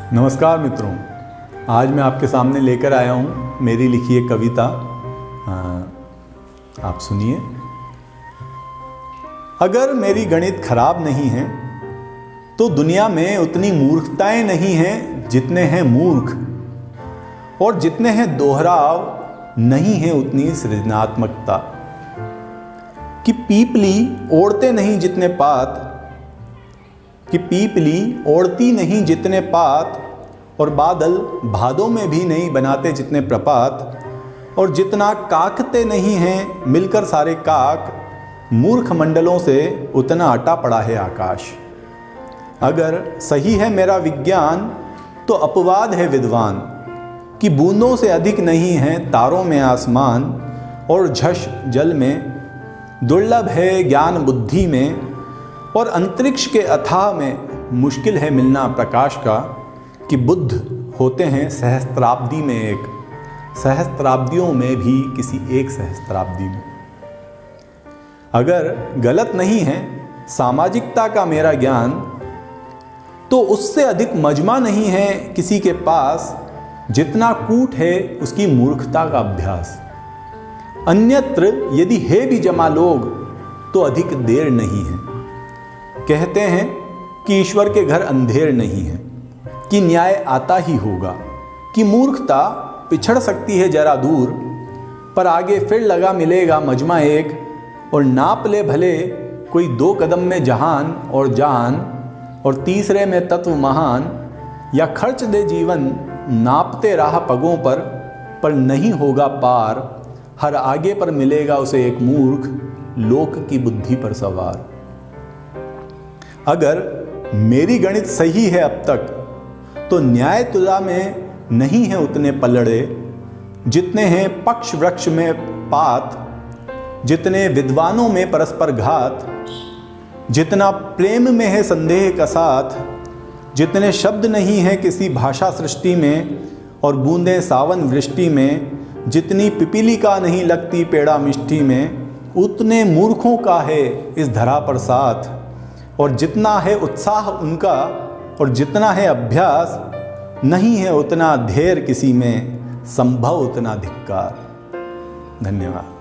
नमस्कार मित्रों, आज मैं आपके सामने लेकर आया हूँ मेरी लिखी एक कविता। आप सुनिए। अगर मेरी गणित खराब नहीं है तो दुनिया में उतनी मूर्खताएं नहीं हैं जितने हैं मूर्ख, और जितने हैं दोहराव नहीं है उतनी सृजनात्मकता। कि पीपली ओढ़ते नहीं जितने पात, कि पीपली ओढ़ती नहीं जितने पात, और बादल भादों में भी नहीं बनाते जितने प्रपात, और जितना काकते नहीं हैं मिलकर सारे काक, मूर्ख मंडलों से उतना अटा पड़ा है आकाश। अगर सही है मेरा विज्ञान तो अपवाद है विद्वान, कि बूंदों से अधिक नहीं है तारों में आसमान, और झष जल में दुर्लभ है ज्ञान बुद्धि में, और अंतरिक्ष के अथाह में मुश्किल है मिलना प्रकाश का। कि बुद्ध होते हैं सहस्त्राब्दी में एक, सहस्त्राब्दियों में भी किसी एक सहस्त्राब्दी में। अगर गलत नहीं है सामाजिकता का मेरा ज्ञान, तो उससे अधिक मजमा नहीं है किसी के पास, जितना कूट है उसकी मूर्खता का अभ्यास। अन्यत्र यदि है भी जमा लोग तो अधिक देर नहीं है। कहते हैं कि ईश्वर के घर अंधेर नहीं है, कि न्याय आता ही होगा, कि मूर्खता पिछड़ सकती है जरा दूर, पर आगे फिर लगा मिलेगा मजमा एक, और नाप ले भले कोई 2 कदम में जहान और जान, और तीसरे में तत्व महान, या खर्च दे जीवन नापते राह पगों पर नहीं होगा पार, हर आगे पर मिलेगा उसे एक मूर्ख लोक की बुद्धि पर सवार। अगर मेरी गणित सही है अब तक तो न्याय तुला में नहीं है उतने पलड़े, जितने हैं पक्ष वृक्ष में पात, जितने विद्वानों में परस्पर घात, जितना प्रेम में है संदेह का साथ, जितने शब्द नहीं है किसी भाषा सृष्टि में, और बूंदें सावन वृष्टि में, जितनी पिपीलिका नहीं लगती पेड़ा मिष्टी में, उतने मूर्खों का है इस धरा पर साथ। और जितना है उत्साह उनका और जितना है अभ्यास, नहीं है उतना धैर्य किसी में, संभव उतना धिक्कार। धन्यवाद।